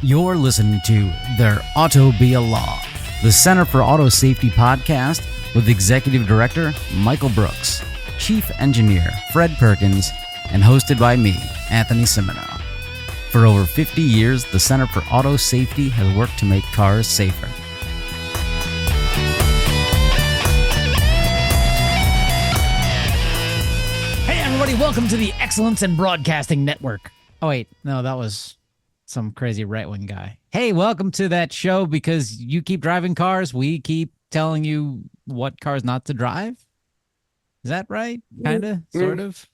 You're listening to There Ought to Be a Law, the Center for Auto Safety podcast with Executive Director Michael Brooks, Chief Engineer Fred Perkins, and hosted by me, Anthony Simino. For over 50 years, the Center for Auto Safety has worked to make cars safer. Hey everybody, welcome to the Excellence in Broadcasting Network. Oh wait, no, that was some crazy right-wing guy. Hey, welcome to that show because you keep driving cars. We keep telling you what cars not to drive. Is that right? Kind of, sort of.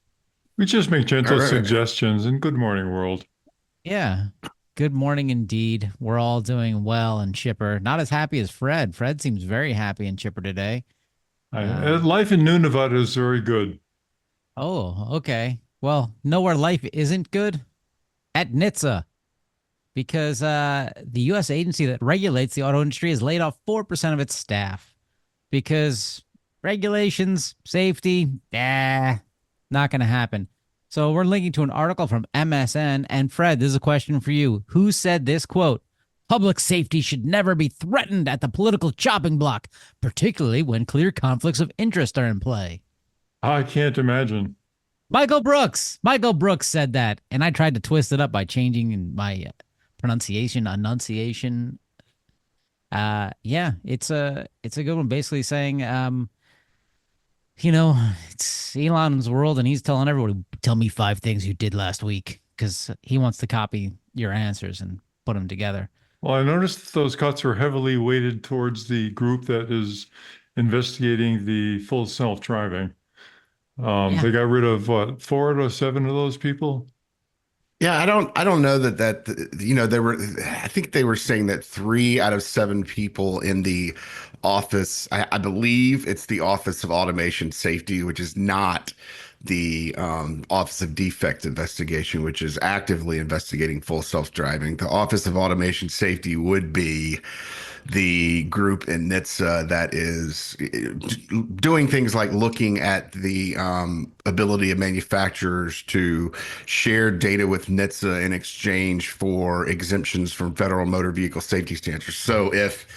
We just make gentle suggestions, and good morning, world. Yeah. Good morning indeed. We're all doing well and chipper. Not as happy as Fred. Fred seems very happy and chipper today. Life in New Nevada is very good. Oh, okay. Well, know where life isn't good? At NHTSA. Because the U.S. agency that regulates the auto industry has laid off 4% of its staff. Because regulations, safety, not going to happen. So we're linking to an article from MSN. And Fred, this is a question for you. Who said this quote? Public safety should never be threatened at the political chopping block, particularly when clear conflicts of interest are in play. I can't imagine. Michael Brooks. Michael Brooks said that. And I tried to twist it up by changing my enunciation. Yeah, it's a good one. Basically saying, it's Elon's world, and he's telling everybody, "Tell me 5 things you did last week," because he wants to copy your answers and put them together. Well, I noticed that those cuts are heavily weighted towards the group that is investigating the full self-driving. They got rid of 4 out of 7 of those people. Yeah, I don't know I think they were saying that 3 out of 7 people in the office, I believe it's the Office of Automation Safety, which is not the Office of Defect Investigation, which is actively investigating full self-driving. The Office of Automation Safety would be the group in NHTSA that is doing things like looking at the ability of manufacturers to share data with NHTSA in exchange for exemptions from federal motor vehicle safety standards. So if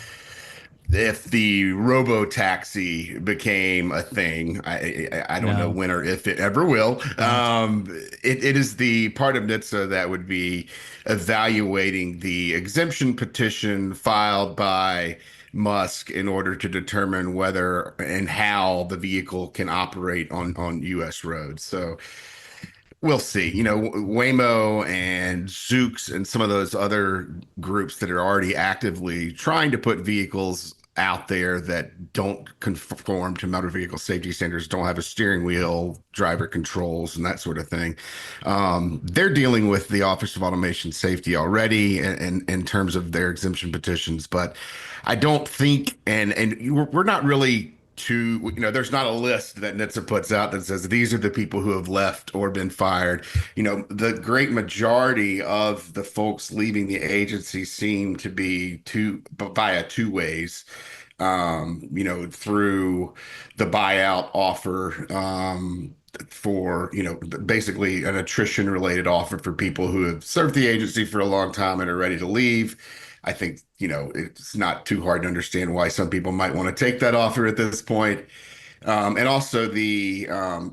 the robo-taxi became a thing, I don't know when or if it ever will. It is the part of NHTSA that would be evaluating the exemption petition filed by Musk in order to determine whether and how the vehicle can operate on U.S. roads. So we'll see. Waymo and Zoox and some of those other groups that are already actively trying to put vehicles out there that don't conform to motor vehicle safety standards, don't have a steering wheel, driver controls, and that sort of thing. They're dealing with the Office of Automation Safety already in terms of their exemption petitions, but I don't think, and we're not really there's not a list that NHTSA puts out that says these are the people who have left or been fired. The great majority of the folks leaving the agency seem to be via 2 ways. Through the buyout offer, for basically an attrition related offer for people who have served the agency for a long time and are ready to leave. I think, it's not too hard to understand why some people might want to take that offer at this point. And also the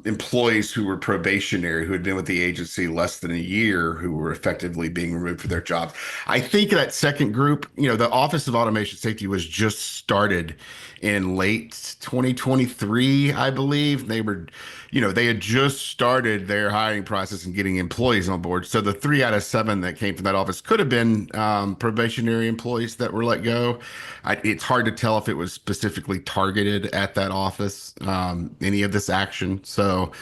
employees who were probationary, who had been with the agency less than a year, who were effectively being removed from their jobs. I think that second group, the Office of Automation Safety was just started in late 2023, I believe. They had just started their hiring process and getting employees on board. So the 3 out of 7 that came from that office could have been probationary employees that were let go. It's hard to tell if it was specifically targeted at that office, any of this action. So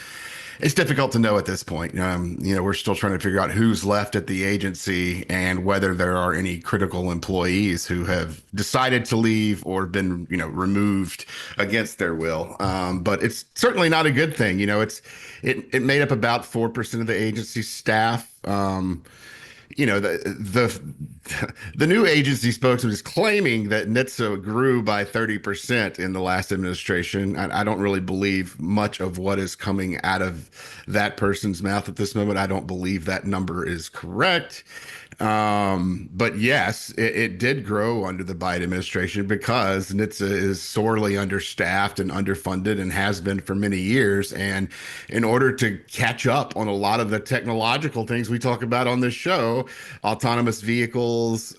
it's difficult to know at this point. We're still trying to figure out who's left at the agency and whether there are any critical employees who have decided to leave or been, removed against their will. But it's certainly not a good thing. It made up about 4% of the agency staff. the new agency spokesman is claiming that NHTSA grew by 30% in the last administration. I don't really believe much of what is coming out of that person's mouth at this moment. I don't believe that number is correct. But yes, it did grow under the Biden administration because NHTSA is sorely understaffed and underfunded and has been for many years. And in order to catch up on a lot of the technological things we talk about on this show, autonomous vehicles,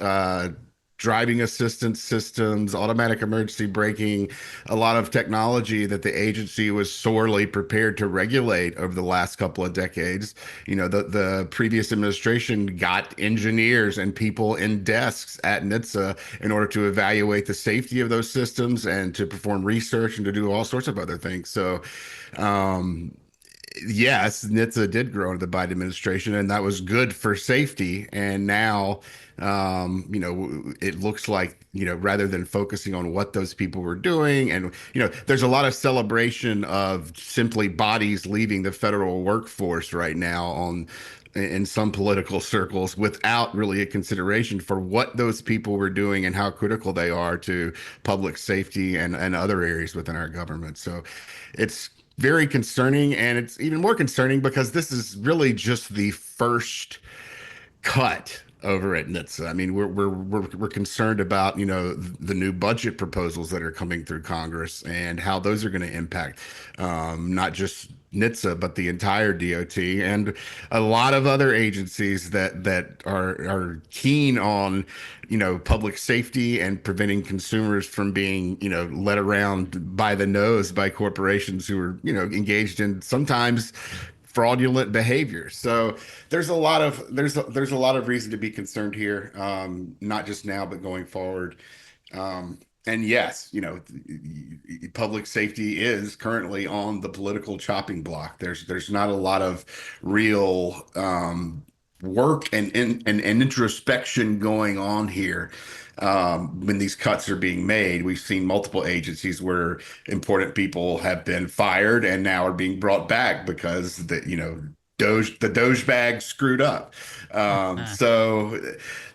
driving assistance systems, automatic emergency braking, a lot of technology that the agency was sorely prepared to regulate over the last couple of decades. The previous administration got engineers and people in desks at NHTSA in order to evaluate the safety of those systems and to perform research and to do all sorts of other things. So, yes, NHTSA did grow under the Biden administration, and that was good for safety. And now, it looks like, rather than focusing on what those people were doing, and, there's a lot of celebration of simply bodies leaving the federal workforce right now in some political circles without really a consideration for what those people were doing and how critical they are to public safety and other areas within our government. So it's very concerning, and it's even more concerning because this is really just the first cut over at NHTSA. I mean, we're concerned about, the new budget proposals that are coming through Congress and how those are going to impact not just NHTSA but the entire DOT and a lot of other agencies that are keen on, public safety and preventing consumers from being, led around by the nose by corporations who are, engaged in sometimes fraudulent behavior. So there's a lot of reason to be concerned here, not just now but going forward. And yes, public safety is currently on the political chopping block. There's not a lot of real work and introspection going on here. When these cuts are being made, we've seen multiple agencies where important people have been fired and now are being brought back because the Doge bag screwed up. So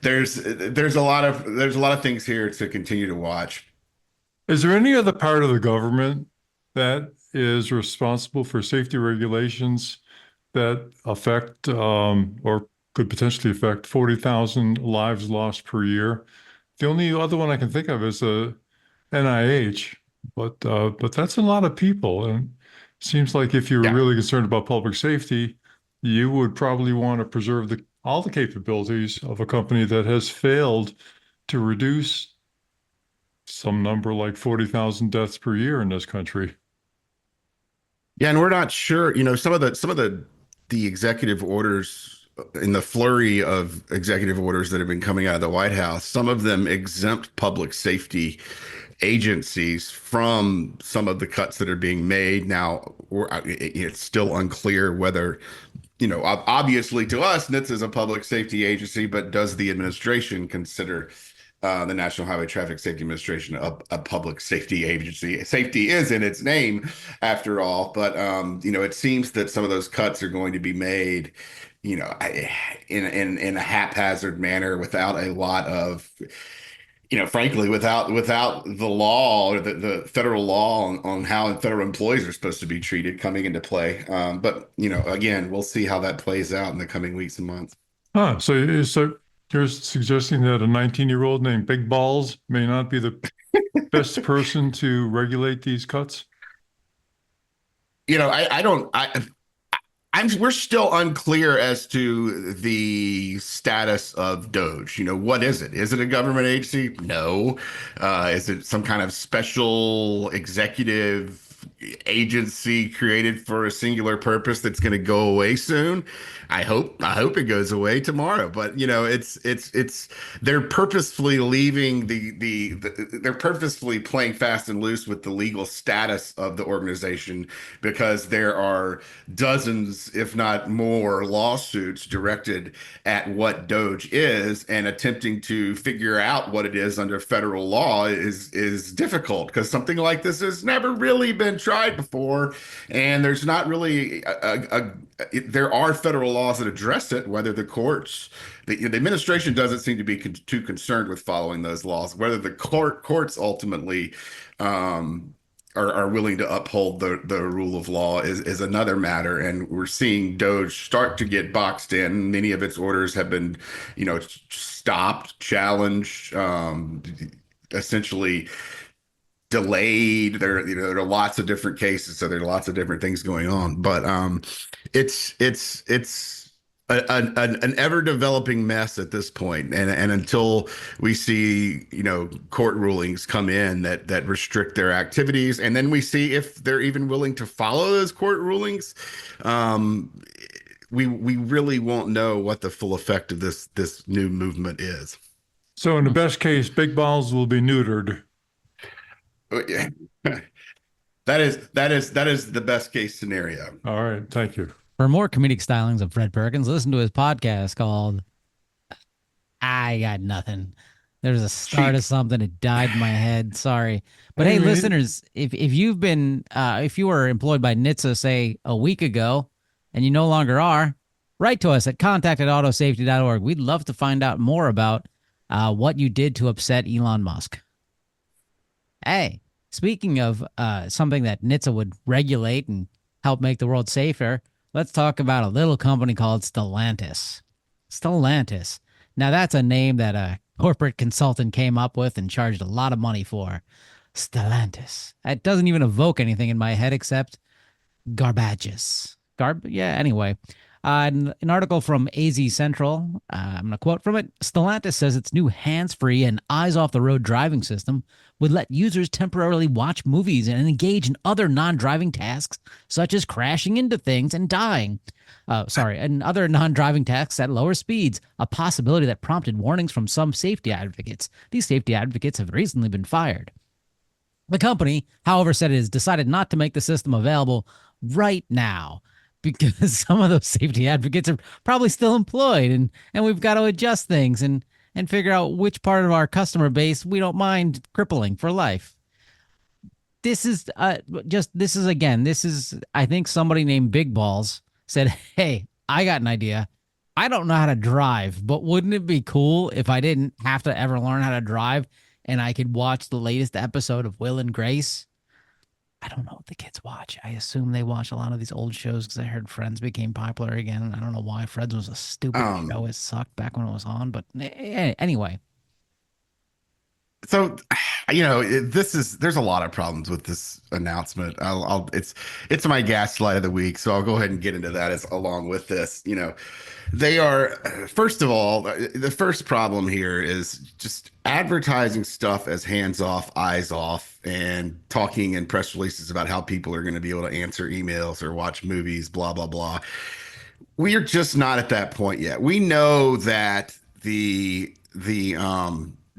there's a lot of things here to continue to watch. Is there any other part of the government that is responsible for safety regulations that affect or could potentially affect 40,000 lives lost per year? The only other one I can think of is the NIH, but that's a lot of people, and it seems like if you're really concerned about public safety, you would probably want to preserve all the capabilities of a company that has failed to reduce some number like 40,000 deaths per year in this country. Yeah, and we're not sure, some of the executive orders, in the flurry of executive orders that have been coming out of the White House, some of them exempt public safety agencies from some of the cuts that are being made. Now, it's still unclear whether, obviously to us, NHTSA is a public safety agency, but does the administration consider the National Highway Traffic Safety Administration a public safety agency? Safety is in its name, after all. But it seems that some of those cuts are going to be made, in a haphazard manner, without a lot of, frankly, without the law or the federal law on how federal employees are supposed to be treated coming into play. But again, we'll see how that plays out in the coming weeks and months. So you're suggesting that a 19-year-old named Big Balls may not be the best person to regulate these cuts? We're still unclear as to the status of Doge. What is it? Is it a government agency? No. Is it some kind of special executive agency created for a singular purpose that's going to go away soon? I hope it goes away tomorrow. But they're purposefully leaving they're purposefully playing fast and loose with the legal status of the organization, because there are dozens, if not more, lawsuits directed at what Doge is, and attempting to figure out what it is under federal law is difficult, because something like this has never really been tried before, and there's not really there are federal laws that address it. Whether the courts, the administration doesn't seem to be too concerned with following those laws. Whether the courts ultimately are willing to uphold the rule of law is another matter. And we're seeing Doge start to get boxed in. Many of its orders have been, stopped, challenged, essentially delayed. There are lots of different cases, so there are lots of different things going on. But it's an ever developing mess at this point, and until we see court rulings come in that restrict their activities, and then we see if they're even willing to follow those court rulings, we really won't know what the full effect of this new movement is. So in the best case, big balls will be neutered. That is the best case scenario. All right, thank you. For more comedic stylings of Fred Perkins, listen to his podcast called I Got Nothing. There's a start of something that died in my head. Sorry. But hey, listeners, if you've been if you were employed by NHTSA, say a week ago, and you no longer are, write to us at contact@autosafety.org. We'd love to find out more about what you did to upset Elon Musk. Hey, speaking of something that NHTSA would regulate and help make the world safer, let's talk about a little company called Stellantis. Stellantis. Now, that's a name that a corporate consultant came up with and charged a lot of money for. Stellantis. It doesn't even evoke anything in my head except garbages. Yeah, anyway. An article from AZ Central, I'm going to quote from it. Stellantis says its new hands-free and eyes-off-the-road driving system would let users temporarily watch movies and engage in other non-driving tasks, such as crashing into things and dying. And other non-driving tasks at lower speeds, a possibility that prompted warnings from some safety advocates. These safety advocates have recently been fired. The company, however, said it has decided not to make the system available right now, because some of those safety advocates are probably still employed, and we've got to adjust things and figure out which part of our customer base we don't mind crippling for life. This is I think somebody named Big Balls said, hey, I got an idea. I don't know how to drive, but wouldn't it be cool if I didn't have to ever learn how to drive and I could watch the latest episode of Will and Grace? I don't know what the kids watch. I assume they watch a lot of these old shows because I heard Friends became popular again. I don't know why. Friends was a stupid show. It sucked back when it was on. But anyway. So, there's a lot of problems with this announcement. It's my gaslight of the week, so I'll go ahead and get into that along with this. They are, first of all, the first problem here is just advertising stuff as hands off, eyes off, and talking in press releases about how people are going to be able to answer emails or watch movies, blah, blah, blah. We are just not at that point yet. We know that the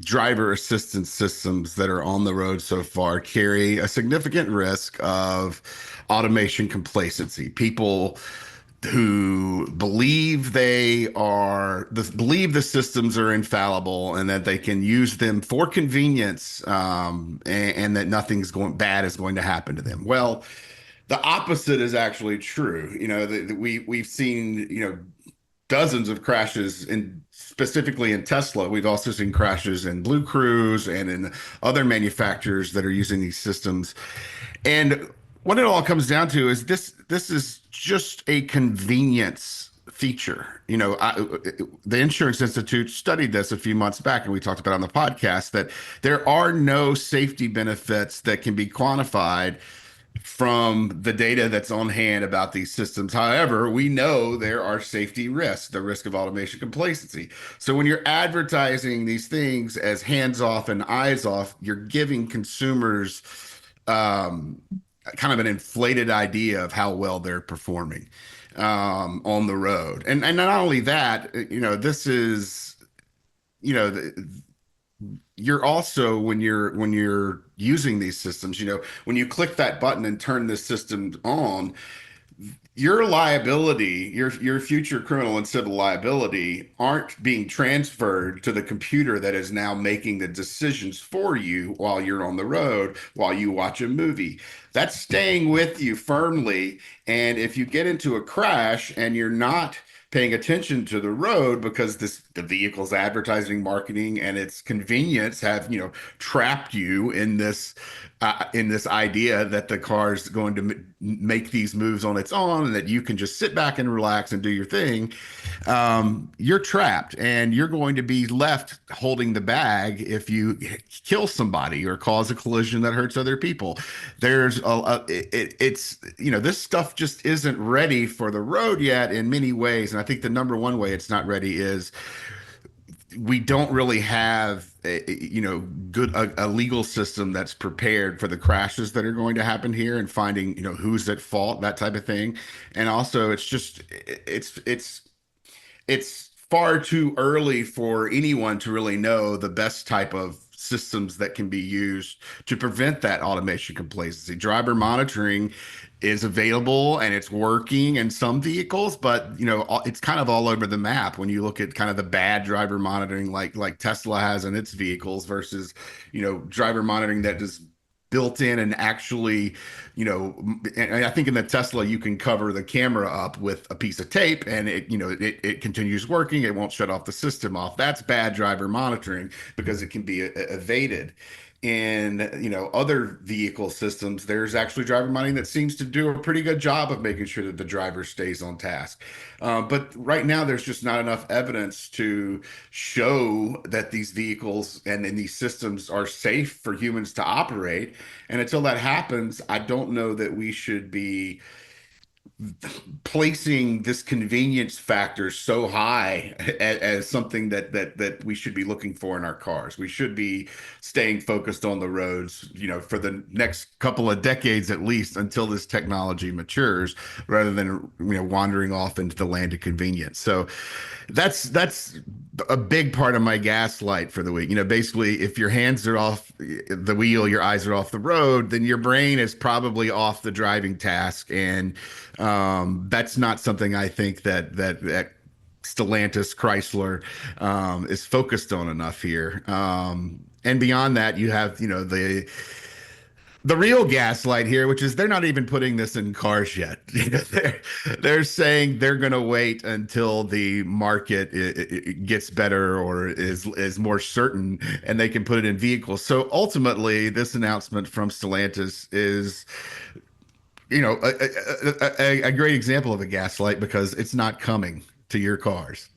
driver assistance systems that are on the road so far carry a significant risk of automation complacency. People who believe believe the systems are infallible and that they can use them for convenience, and that nothing's bad is going to happen to them. Well, the opposite is actually true. We've seen dozens of crashes specifically in Tesla. We've also seen crashes in Blue Cruise and in other manufacturers that are using these systems. And what it all comes down to is this is just a convenience feature. The Insurance Institute studied this a few months back, and we talked about it on the podcast that there are no safety benefits that can be quantified from the data that's on hand about these systems. However, we know there are safety risks, the risk of automation complacency. So when you're advertising these things as hands off and eyes off, you're giving consumers kind of an inflated idea of how well they're performing on the road. And not only that, this is, you're also, when you're using these systems, when you click that button and turn this system on, your liability, your future criminal and civil liability aren't being transferred to the computer that is now making the decisions for you while you're on the road, while you watch a movie. That's staying with you firmly. And if you get into a crash and you're not paying attention to the road because the vehicle's advertising, marketing, and its convenience have, trapped you in this idea that the car is going to make these moves on its own and that you can just sit back and relax and do your thing, you're trapped and you're going to be left holding the bag if you kill somebody or cause a collision that hurts other people. This stuff just isn't ready for the road yet in many ways. And I think the number one way it's not ready is we don't really have a legal system that's prepared for the crashes that are going to happen here and finding who's at fault, that type of thing. And also it's far too early for anyone to really know the best type of systems that can be used to prevent that automation complacency. Driver monitoring is available and it's working in some vehicles, but it's kind of all over the map when you look at kind of the bad driver monitoring like Tesla has in its vehicles versus driver monitoring that is built in and actually, and I think in the Tesla you can cover the camera up with a piece of tape and it continues working. It won't shut off the system off. That's bad driver monitoring because it can be evaded. In other vehicle systems, there's actually driver monitoring that seems to do a pretty good job of making sure that the driver stays on task. But right now, there's just not enough evidence to show that these vehicles and these systems are safe for humans to operate. And until that happens, I don't know that we should be placing this convenience factor so high as something that we should be looking for in our cars. We should be staying focused on the roads, for the next couple of decades at least until this technology matures, rather than wandering off into the land of convenience. So that's a big part of my gaslight for the week. Basically, if your hands are off the wheel, your eyes are off the road, then your brain is probably off the driving task, and that's not something I think that Stellantis Chrysler is focused on enough here. And beyond that, you have the real gaslight here, which is they're not even putting this in cars yet. They're saying they're going to wait until the market it gets better or is more certain, and they can put it in vehicles. So ultimately, this announcement from Stellantis is, a great example of a gaslight because it's not coming to your cars.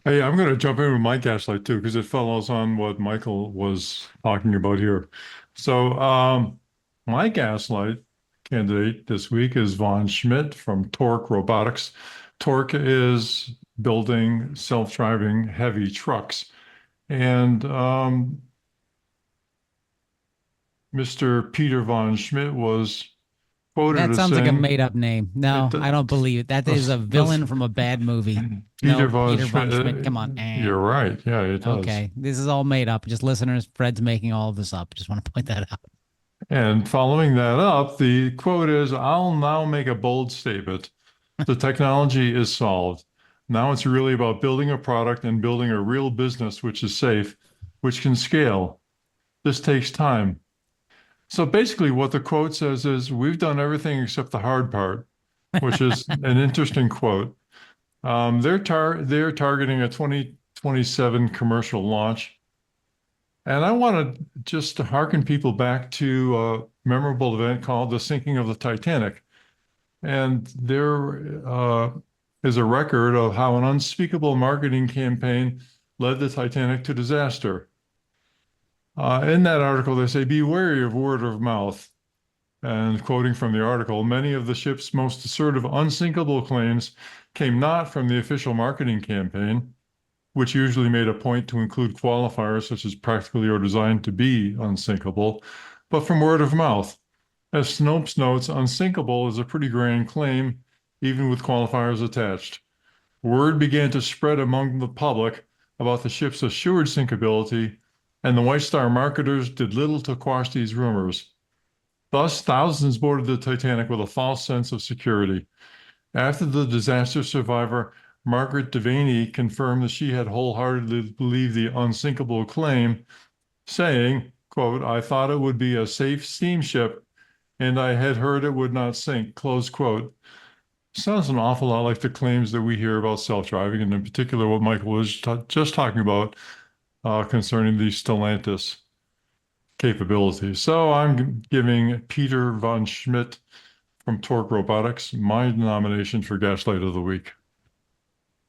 Hey, I'm going to jump in with my gaslight too, because it follows on what Michael was talking about here. So, my gaslight candidate this week is Von Schmidt from Torque Robotics. Torque is building self-driving heavy trucks. And Mr. Peter Von Schmidt was quoted That as sounds like a saying, made-up name. No, I don't believe it. That is a villain from a bad movie. Peter No, Von Peter Von Schmidt, Schmidt. Come on. you're right. Yeah, it does. Okay, this is all made up. Just listeners, Fred's making all of this up. Just want to point that out. And following that up, the quote is, I'll now make a bold statement. The technology is solved. Now it's really about building a product and building a real business which is safe, which can scale. This takes time. So basically what the quote says is, we've done everything except the hard part, which is an interesting quote. They're targeting a 2027 commercial launch. And I want to just hearken people back to a memorable event called the sinking of the Titanic. And there is a record of how an unspeakable marketing campaign led the Titanic to disaster. In that article, they say, be wary of word of mouth. And quoting from the article, many of the ship's most assertive unsinkable claims came not from the official marketing campaign, which usually made a point to include qualifiers such as practically or designed to be unsinkable, but from word of mouth. As Snopes notes, unsinkable is a pretty grand claim, even with qualifiers attached. Word began to spread among the public about the ship's assured sinkability, and the White Star marketers did little to quash these rumors. Thus, thousands boarded the Titanic with a false sense of security. After the disaster, survivor Margaret Devaney confirmed that she had wholeheartedly believed the unsinkable claim, saying, quote, "I thought it would be a safe steamship, and I had heard it would not sink," close quote. Sounds an awful lot like the claims that we hear about self-driving, and in particular what Michael was just talking about concerning the Stellantis capabilities. So I'm giving Peter von Schmidt from Torque Robotics my nomination for Gaslight of the Week.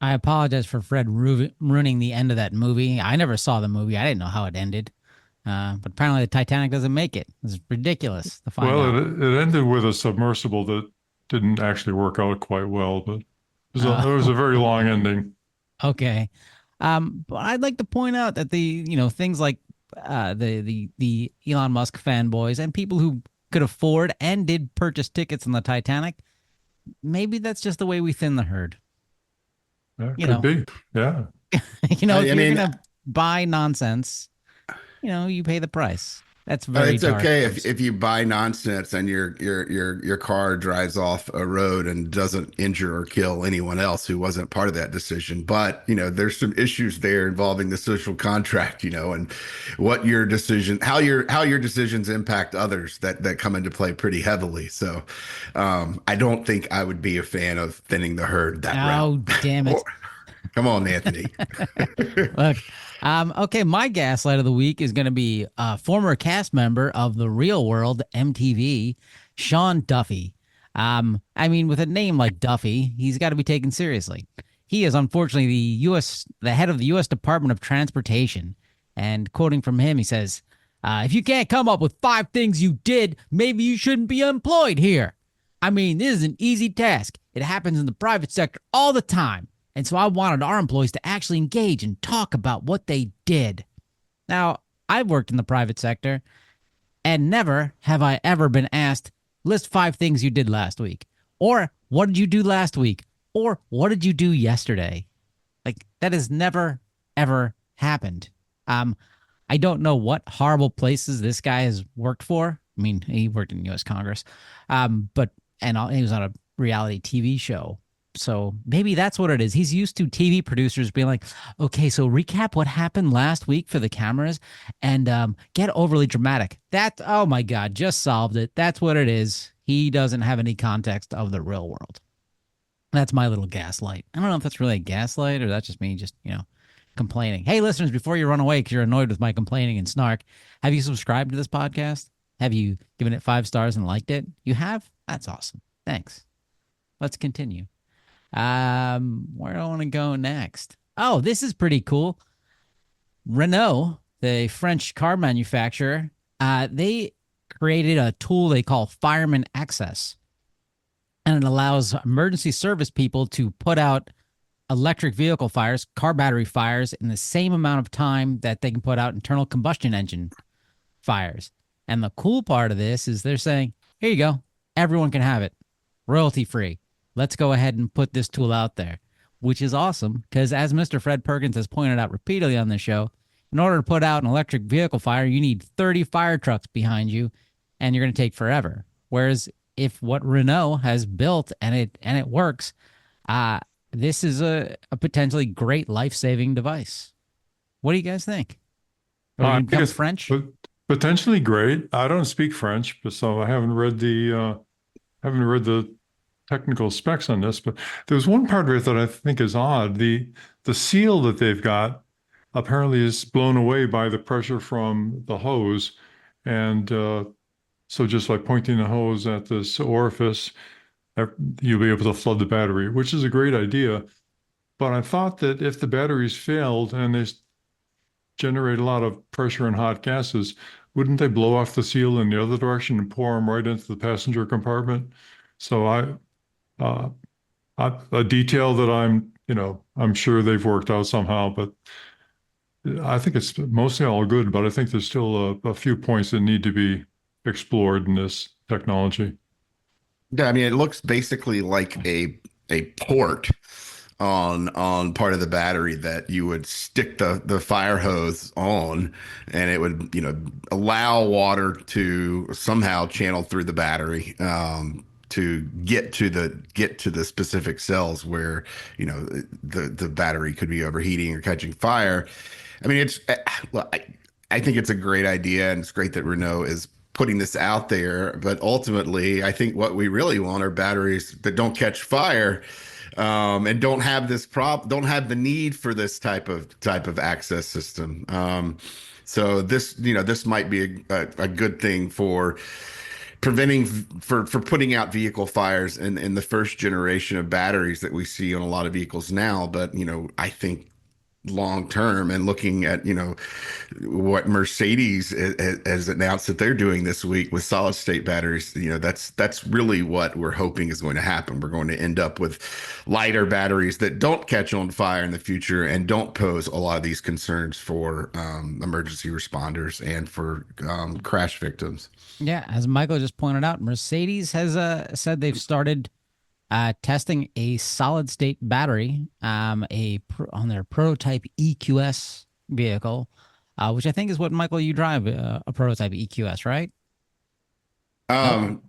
I apologize for Fred ruining the end of that movie. I never saw the movie. I didn't know how it ended. But apparently the Titanic doesn't make it. It's ridiculous to find Well, out. it ended with a submersible that didn't actually work out quite well, but it was a very long ending. Okay. But I'd like to point out that things like the Elon Musk fanboys and people who could afford and did purchase tickets on the Titanic, maybe that's just the way we thin the herd. Yeah, You could know, be. Yeah. if I you're mean, gonna buy nonsense, you pay the price. That's very it's dark, okay folks. if you buy nonsense and your car drives off a road and doesn't injure or kill anyone else who wasn't part of that decision. But there's some issues there involving the social contract, and what your decision, how your decisions impact others that come into play pretty heavily. So, I don't think I would be a fan of thinning the herd that route. Oh, damn it. Or, come on, Anthony. Look, okay, my gaslight of the week is going to be a former cast member of The Real World MTV, Sean Duffy. I mean, with a name like Duffy, he's got to be taken seriously. He is unfortunately the head of the U.S. Department of Transportation. And quoting from him, he says, "If you can't come up with 5 things you did, maybe you shouldn't be employed here. I mean, this is an easy task. It happens in the private sector all the time. And so I wanted our employees to actually engage and talk about what they did." Now, I've worked in the private sector, and never have I ever been asked, list 5 things you did last week, or what did you do last week, or what did you do yesterday? Like, that has never, ever happened. I don't know what horrible places this guy has worked for. I mean, he worked in U.S. Congress, and he was on a reality TV show. So maybe that's what it is. He's used to TV producers being like, "Okay, so recap what happened last week for the cameras, and get overly dramatic." Oh my God, just solved it. That's what it is. He doesn't have any context of the real world. That's my little gaslight. I don't know if that's really a gaslight or that's just me just, complaining. Hey, listeners, before you run away because you're annoyed with my complaining and snark, have you subscribed to this podcast? Have you given it 5 stars and liked it? You have? That's awesome. Thanks. Let's continue. Where do I want to go next? Oh, this is pretty cool. Renault, the French car manufacturer, they created a tool they call Fireman Access, and it allows emergency service people to put out electric vehicle fires, car battery fires, in the same amount of time that they can put out internal combustion engine fires. And the cool part of this is they're saying, here you go, everyone can have it, royalty free. Let's go ahead and put this tool out there, which is awesome because, as Mr. Fred Perkins has pointed out repeatedly on the show, in order to put out an electric vehicle fire, you need 30 fire trucks behind you, and you're going to take forever. Whereas if what Renault has built and it works, this is a potentially great life-saving device. What do you guys think? Are we I going to think become it's French? potentially great. I don't speak French, but so I haven't read the technical specs on this. But there's one part of it that I think is odd. The seal that they've got apparently is blown away by the pressure from the hose, and so just like pointing the hose at this orifice, you'll be able to flood the battery, which is a great idea. But I thought that if the batteries failed and they generate a lot of pressure and hot gases, wouldn't they blow off the seal in the other direction and pour them right into the passenger compartment? So uh, a detail that I'm sure they've worked out somehow, but I think it's mostly all good, but I think there's still a few points that need to be explored in this technology. Yeah, I mean, it looks basically like a port on part of the battery that you would stick the fire hose on, and it would, allow water to somehow channel through the battery, to get to the specific cells where, the battery could be overheating or catching fire. I mean, well, I think it's a great idea, and it's great that Renault is putting this out there. But ultimately, I think what we really want are batteries that don't catch fire, and don't have don't have the need for this type of access system. So this might be a good thing for preventing for putting out vehicle fires in the first generation of batteries that we see on a lot of vehicles now. But I think long term, and looking at what Mercedes has announced that they're doing this week with solid state batteries, that's really what we're hoping is going to happen. We're going to end up with lighter batteries that don't catch on fire in the future and don't pose a lot of these concerns for emergency responders and for crash victims. Yeah, as Michael just pointed out, Mercedes has said they've started testing a solid state battery, on their prototype EQS vehicle, which I think is what, Michael, you drive, a prototype EQS, right? No.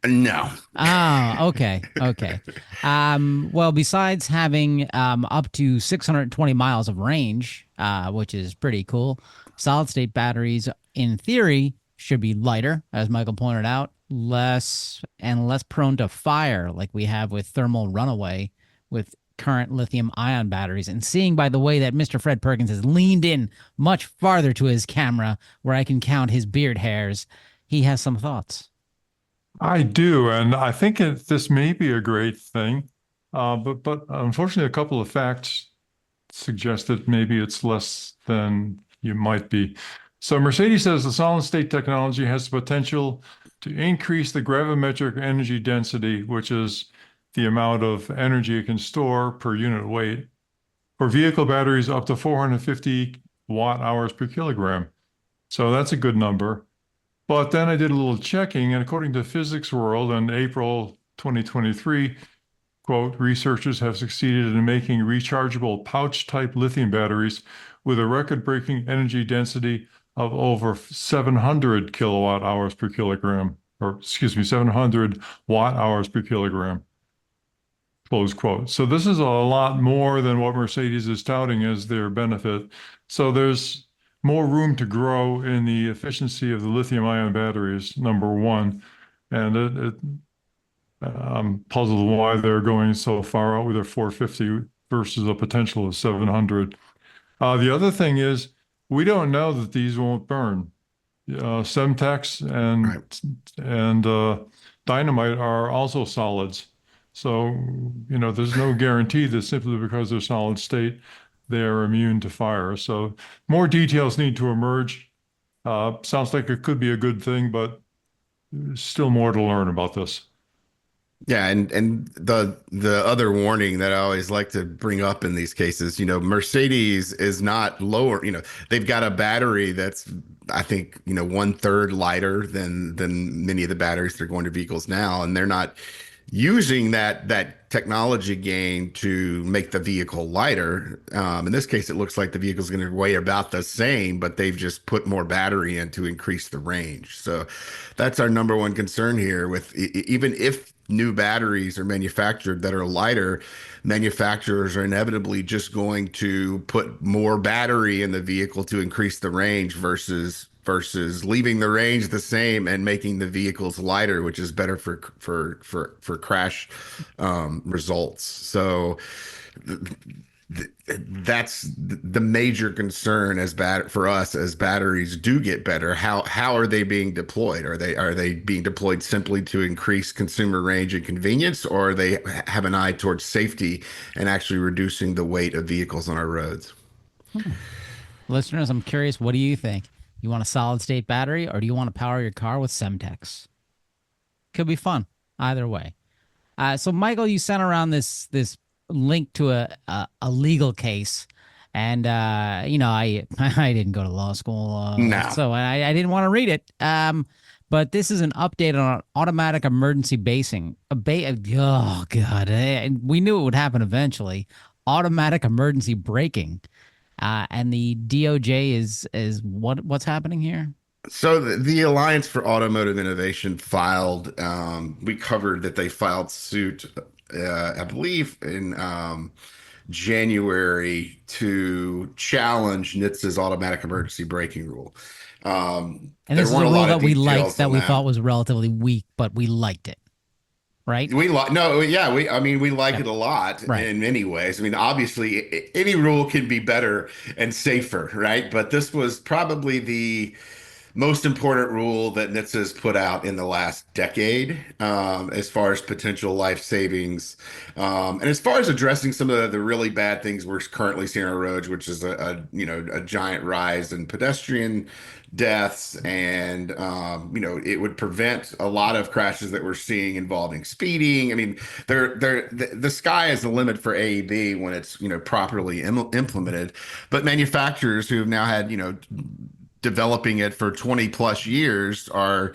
No. Ah, okay, okay. Well, besides having up to 620 miles of range, which is pretty cool, solid state batteries, in theory, should be lighter, as Michael pointed out, less prone to fire, like we have with thermal runaway with current lithium ion batteries. And seeing by the way that Mr. Fred Perkins has leaned in much farther to his camera, where I can count his beard hairs, he has some thoughts. I do, and I think this may be a great thing, but unfortunately, a couple of facts suggest that maybe it's less than you might be. So Mercedes says the solid state technology has the potential to increase the gravimetric energy density, which is the amount of energy it can store per unit weight, for vehicle batteries up to 450 watt hours per kilogram. So that's a good number. But then I did a little checking, and according to Physics World in April 2023, quote, researchers have succeeded in making rechargeable pouch-type lithium batteries with a record-breaking energy density of over 700 kilowatt hours per kilogram, or excuse me, 700 watt hours per kilogram, close quote. So this is a lot more than what Mercedes is touting as their benefit. So there's more room to grow in the efficiency of the lithium-ion batteries, number one. And I'm puzzled why they're going so far out with their 450 versus a potential of 700. The other thing is, we don't know that these won't burn. Semtex and dynamite are also solids. So, there's no guarantee that simply because they're solid state, they're immune to fire. So more details need to emerge. Sounds like it could be a good thing, but still more to learn about this. Yeah, and the other warning that I always like to bring up in these cases, Mercedes is not lower. They've got a battery that's, I think, 1/3 lighter than many of the batteries that are going to vehicles now, and they're not using that technology gain to make the vehicle lighter. In this case, it looks like the vehicle is going to weigh about the same, but they've just put more battery in to increase the range. So that's our number one concern here. With even if new batteries are manufactured that are lighter, manufacturers are inevitably just going to put more battery in the vehicle to increase the range versus leaving the range the same and making the vehicles lighter, which is better for crash results. So that's the major concern for us as batteries do get better. How are they being deployed? Are they being deployed simply to increase consumer range and convenience, or they have an eye towards safety and actually reducing the weight of vehicles on our roads? Listeners, I'm curious, what do you think? You want a solid state battery, or do you want to power your car with Semtex? Could be fun either way. So Michael, you sent around this link to a legal case, and I I didn't go to law school, No. so I didn't want to read it. But this is an update on automatic emergency basing. Oh God, we knew it would happen eventually. Automatic emergency braking, and the DOJ is what's happening here? So the Alliance for Automotive Innovation filed, we covered that they filed suit, I believe in January to challenge NHTSA's automatic emergency braking rule. And There this is a weren't a rule lot of that we liked, details that on we that. thought was relatively weak, but we liked it, right? We like no, yeah, I mean, we like Yep. it a lot Right. in many ways. I mean, obviously, any rule can be better and safer, right? But this was probably the most important rule that NHTSA has put out in the last decade, as far as potential life savings, and as far as addressing some of the really bad things we're currently seeing on our roads, which is a giant rise in pedestrian deaths, and it would prevent a lot of crashes that we're seeing involving speeding. I mean, the sky is the limit for AEB when it's properly implemented, but manufacturers who have now had developing it for 20 plus years are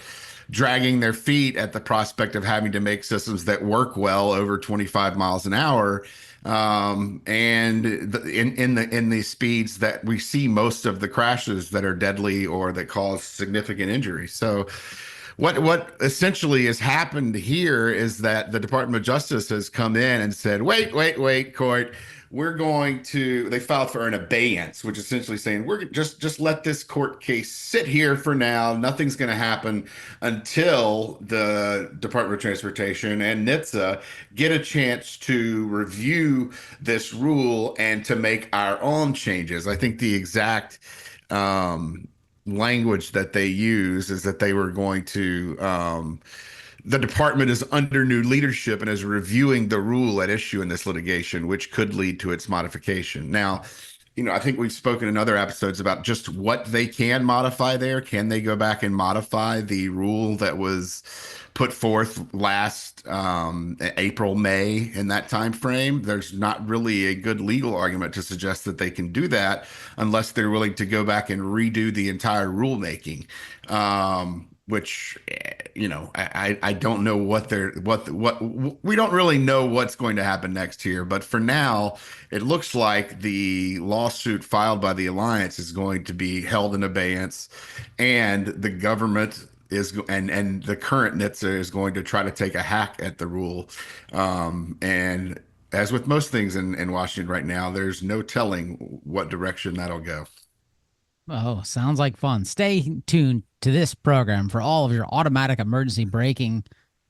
dragging their feet at the prospect of having to make systems that work well over 25 miles an hour, in the speeds that we see most of the crashes that are deadly or that cause significant injury. So what essentially has happened here is that the Department of Justice has come in and said, wait, court, they filed for an abeyance, which is essentially saying we're just let this court case sit here for now. Nothing's going to happen until the Department of Transportation and NHTSA get a chance to review this rule and to make our own changes. I think the exact language that they use is that they were going to the department is under new leadership and is reviewing the rule at issue in this litigation, which could lead to its modification. Now, I think we've spoken in other episodes about just what they can modify there. Can they go back and modify the rule that was put forth last April, May, in that time frame? There's not really a good legal argument to suggest that they can do that unless they're willing to go back and redo the entire rulemaking. Which I don't know what we don't really know what's going to happen next here, but for now it looks like the lawsuit filed by the Alliance is going to be held in abeyance, and the government and the current NHTSA is going to try to take a hack at the rule, and as with most things in Washington right now, there's no telling what direction that'll go. Oh, sounds like fun. Stay tuned to this program for all of your automatic emergency braking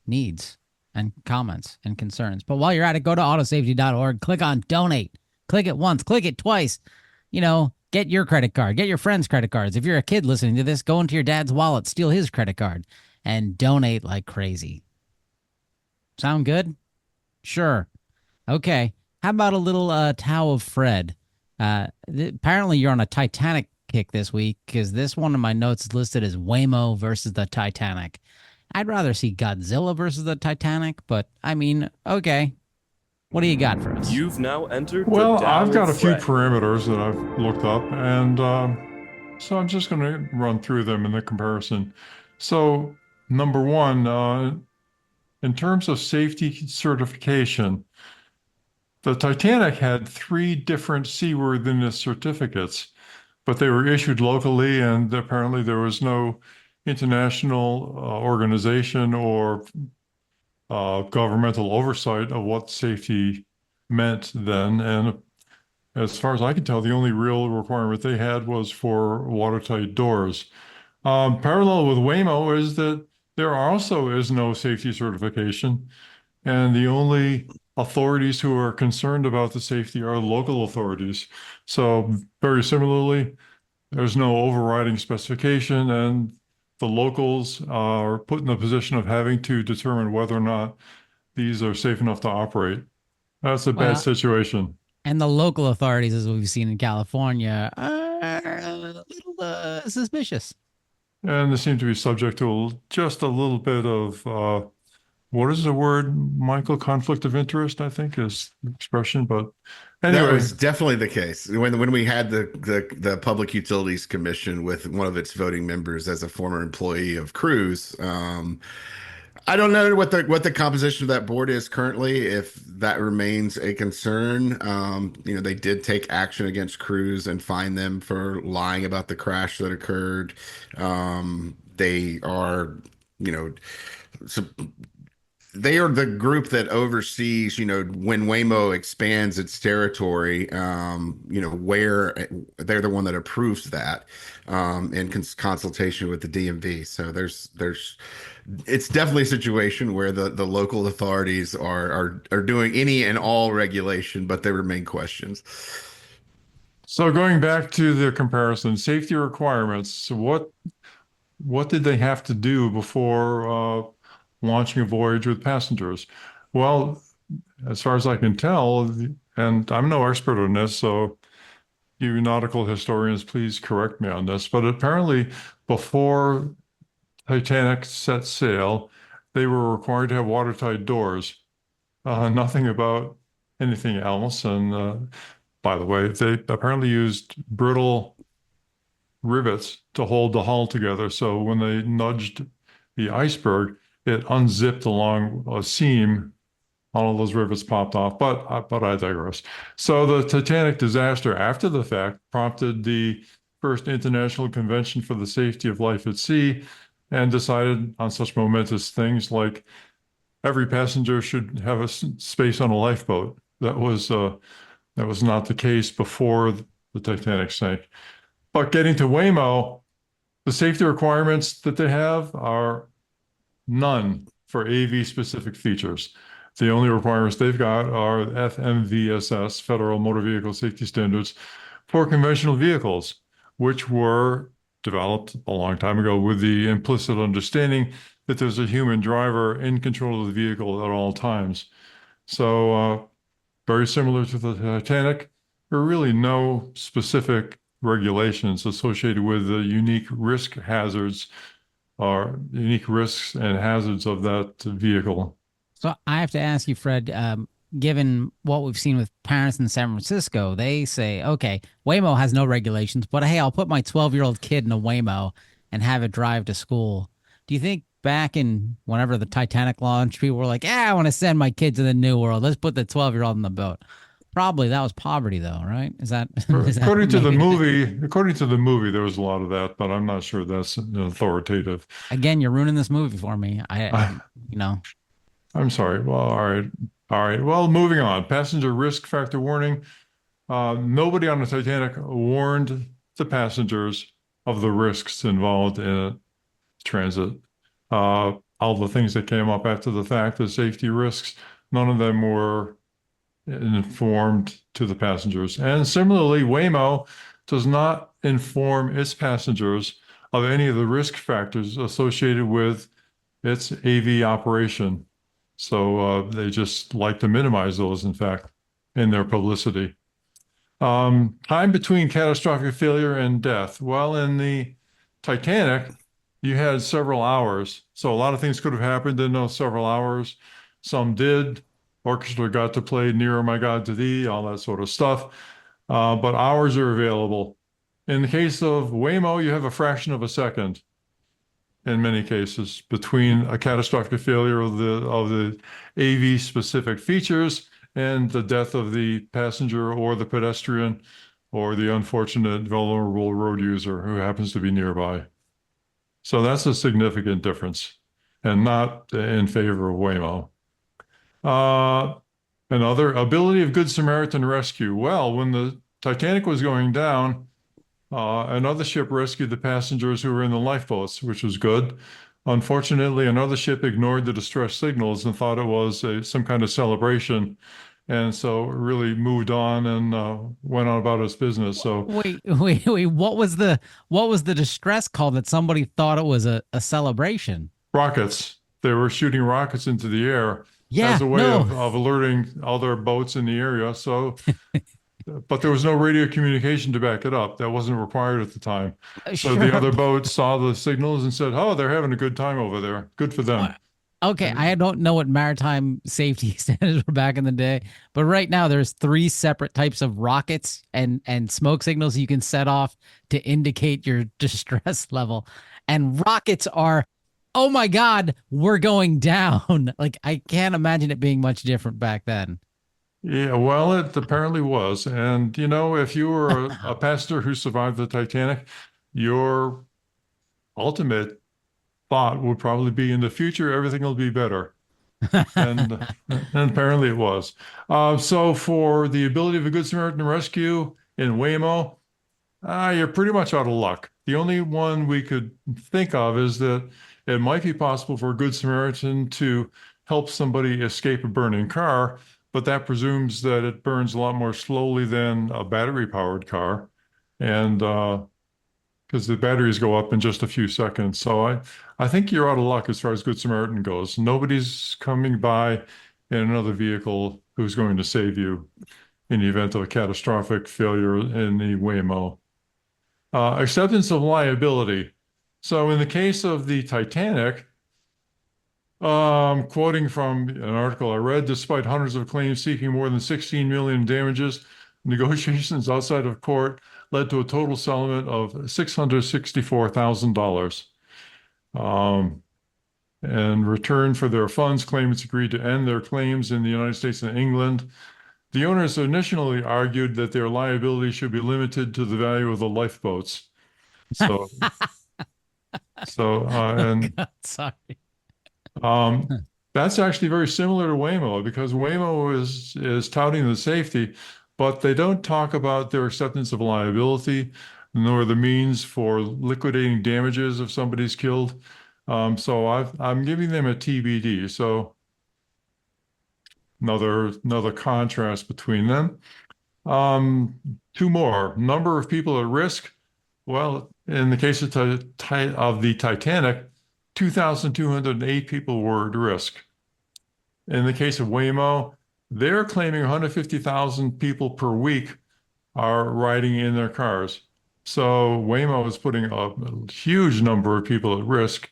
needs and comments and concerns. But while you're at it, go to autosafety.org, click on donate. Click it once, click it twice. Get your credit card, get your friend's credit cards. If you're a kid listening to this, go into your dad's wallet, steal his credit card, and donate like crazy. Sound good? Sure. Okay. How about a little Tao of Fred? Apparently, you're on a Titanic kick this week because this one of my notes is listed as Waymo versus the Titanic. I'd rather see Godzilla versus the Titanic, but I mean, okay. What do you got for us? You've now entered Well, the I've Tao got a of few Fred. parameters that I've looked up, and so I'm just going to run through them in the comparison. So, number one, in terms of safety certification, the Titanic had 3 different seaworthiness certificates, but they were issued locally, and apparently there was no international organization or governmental oversight of what safety meant then. And as far as I can tell, the only real requirement they had was for watertight doors. Parallel with Waymo is that there also is no safety certification, and the only authorities who are concerned about the safety are local authorities. So very similarly, there's no overriding specification, and the locals are put in the position of having to determine whether or not these are safe enough to operate. That's a bad Well, situation. and the local authorities, as we've seen in California, are a little suspicious. And they seem to be subject to just a little bit of what is the word, Michael? Conflict of interest, I think is the expression. But That anyway, was definitely the case when we had the Public Utilities Commission with one of its voting members as a former employee of Cruise. I don't know what the composition of that board is currently, if that remains a concern. They did take action against Cruise and fine them for lying about the crash that occurred. They are, you know, so they are the group that oversees, when Waymo expands its territory, where they're the one that approves that, in consultation with the DMV. So it's definitely a situation where the local authorities are doing any and all regulation, but there remain questions. so going back to the comparison, safety requirements. So what did they have to do before launching a voyage with passengers? Well, as far as I can tell, and I'm no expert on this, so you nautical historians, please correct me on this, but apparently before Titanic set sail, they were required to have watertight doors. Nothing about anything else. And by the way, they apparently used brittle rivets to hold the hull together. So when they nudged the iceberg, it unzipped along a seam. All of those rivets popped off, but I digress. So the Titanic disaster, after the fact, prompted the first International Convention for the Safety of Life at Sea, and decided on such momentous things like every passenger should have a space on a lifeboat. That was not the case before the Titanic sank. But getting to Waymo, the safety requirements that they have are none for AV specific features. The only requirements they've got are FMVSS, Federal Motor Vehicle Safety Standards, for conventional vehicles, which were developed a long time ago with the implicit understanding that there's a human driver in control of the vehicle at all times. So very similar to the Titanic, there are really no specific regulations associated with the unique risk hazards or unique risks and hazards of that vehicle. So I have to ask you, Fred, given what we've seen with parents in San Francisco, they say, okay, Waymo has no regulations, but hey, I'll put my 12-year-old kid in a Waymo and have it drive to school. Do you think back in whenever the Titanic launched, people were like, yeah, I want to send my kid to the new world. Let's put the 12-year-old in the boat. Probably that was poverty though, right? Is that according to the movie, there was a lot of that, but I'm not sure that's authoritative. Again, you're ruining this movie for me. I'm sorry. Well, all right. All right. Well, moving on. Passenger risk factor warning. Nobody on the Titanic warned the passengers of the risks involved in transit. All the things that came up after the fact, the safety risks, none of them were informed to the passengers. And similarly, Waymo does not inform its passengers of any of the risk factors associated with its AV operation. So they just like to minimize those, in fact, in their publicity. Time between catastrophic failure and death. Well, in the Titanic, you had several hours. So a lot of things could have happened in those several hours. Some did. Orchestra got to play Nearer, My God, to Thee, all that sort of stuff. But hours are available. In the case of Waymo, you have a fraction of a second in many cases between a catastrophic failure of the AV specific features and the death of the passenger or the pedestrian or the unfortunate vulnerable road user who happens to be nearby. So that's a significant difference and not in favor of Waymo. Another ability of Good Samaritan rescue. Well, when the Titanic was going down, another ship rescued the passengers who were in the lifeboats, which was good. Unfortunately, another ship ignored the distress signals and thought it was some kind of celebration, and so it really moved on and went on about its business. So wait. What was the distress call that somebody thought it was a celebration? rockets. They were shooting rockets into the air Yeah, as a way no. of alerting other boats in the area. So, but there was no radio communication to back it up. That wasn't required at the time. So Sure. the other boats saw the signals and said, "Oh, they're having a good time over there. Good for them." Okay, And I don't know what maritime safety standards were back in the day, but right now there's three separate types of rockets and smoke signals you can set off to indicate your distress level. And rockets are, oh my God, we're going down. Like I can't imagine it being much different back then. yeah, well, it apparently was. And, if you were a passenger who survived the Titanic, your ultimate thought would probably be in the future, everything will be better. And apparently it was. So for the ability of a Good Samaritan rescue in Waymo, you're pretty much out of luck. The only one we could think of is that it might be possible for a Good Samaritan to help somebody escape a burning car, but that presumes that it burns a lot more slowly than a battery-powered car. And because the batteries go up in just a few seconds. So I think you're out of luck as far as Good Samaritan goes. Nobody's coming by in another vehicle who's going to save you in the event of a catastrophic failure in the Waymo. Acceptance of liability. So in the case of the Titanic, quoting from an article I read, despite hundreds of claims seeking more than 16 million in damages, negotiations outside of court led to a total settlement of $664,000. In return for their funds, claimants agreed to end their claims in the United States and England. The owners initially argued that their liability should be limited to the value of the lifeboats. So, Oh and God, sorry. Um, that's actually very similar to Waymo because Waymo is touting the safety, but they don't talk about their acceptance of liability, nor the means for liquidating damages if somebody's killed. So I'm giving them a TBD. So another contrast between them. Um, Two more. Number of people at risk. Well, in the case of, of the Titanic, 2,208 people were at risk. In the case of Waymo, they're claiming 150,000 people per week are riding in their cars. So Waymo is putting a huge number of people at risk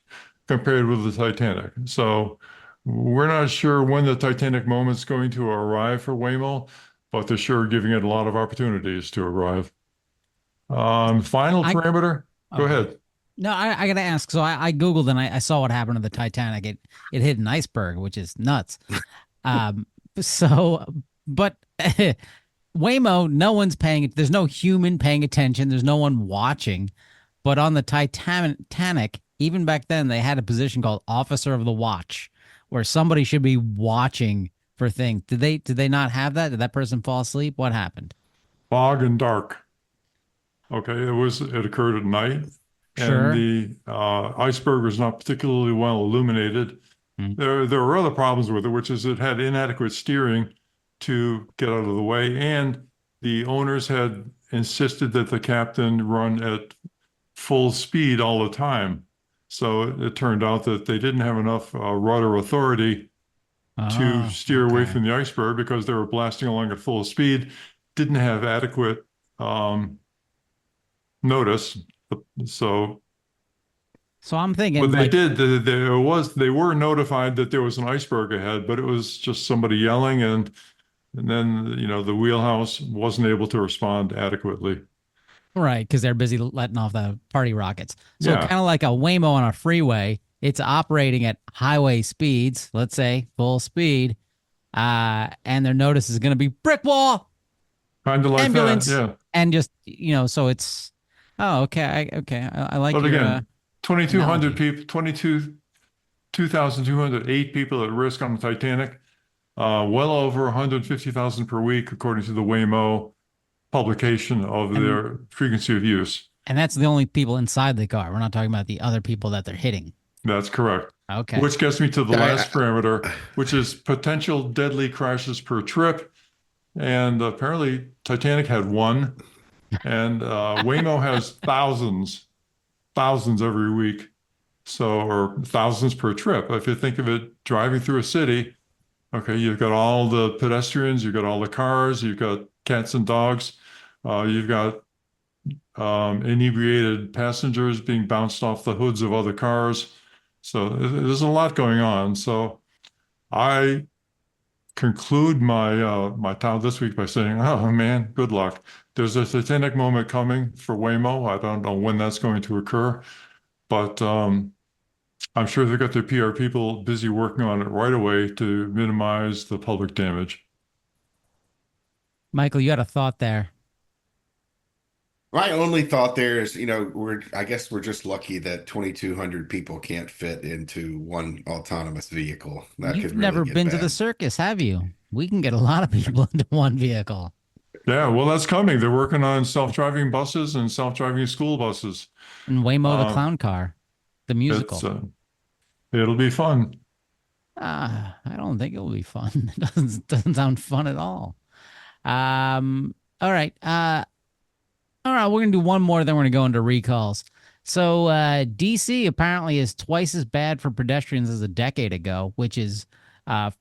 compared with the Titanic. So we're not sure when the Titanic moment's going to arrive for Waymo, but they're sure giving it a lot of opportunities to arrive. Final I parameter. Go okay. ahead. No, I gotta ask. So I googled and I saw what happened to the Titanic. It hit an iceberg, which is nuts. Um, so but Waymo, no one's paying it. There's no human paying attention. There's no one watching. But on the Titanic, even back then, they had a position called Officer of the Watch, where somebody should be watching for things. Did they not have that? Did that person fall asleep? What happened? Fog and dark. Okay, it occurred at night, and Sure. the iceberg was not particularly well illuminated. Mm. There were other problems with it, which is it had inadequate steering to get out of the way, and the owners had insisted that the captain run at full speed all the time. So it turned out that they didn't have enough rudder authority to Oh, steer away okay. from the iceberg because they were blasting along at full speed, didn't have adequate um, notice. So So I'm what thinking they like, did, they were notified that there was an iceberg ahead, but it was just somebody yelling, and then the wheelhouse wasn't able to respond adequately. right, because they're busy letting off the party rockets. So Yeah, kind of like a Waymo on a freeway, it's operating at highway speeds, let's say full speed, and their notice is going to be brick wall, kind of like that. ambulance, Yeah, and just so it's. Oh, okay, okay. I like but your again, 2,200 analogy. people, 2,208 people at risk on the Titanic, well over 150,000 per week, according to the Waymo publication of And their frequency of use. and that's the only people inside the car. We're not talking about the other people that they're hitting. That's correct. Okay. Which gets me to the I, last parameter, which is potential deadly crashes per trip. And apparently Titanic had one, and Waymo has thousands every week. So, or thousands per trip. If you think of it driving through a city, okay, you've got all the pedestrians, you've got all the cars, you've got cats and dogs, you've got inebriated passengers being bounced off the hoods of other cars. So there's a lot going on. So I conclude my time this week by saying, "Oh man, good luck. There's a Titanic moment coming for Waymo. I don't know when that's going to occur, but I'm sure they've got their PR people busy working on it right away to minimize the public damage." Michael, you had a thought there. My only thought there is, I guess we're just lucky that 2,200 people can't fit into one autonomous vehicle. That You've could really never get been to the bad. circus, have you? We can get a lot of people into one vehicle. Yeah, well, that's coming. They're working on self-driving buses and self-driving school buses. And Waymo the Uh, Clown Car, the it's musical. it'll be fun. I don't think it'll be fun. It doesn't sound fun at all. All right. All right, we're gonna do one more, then we're gonna go into recalls. So DC apparently is twice as bad for pedestrians as a decade ago, which is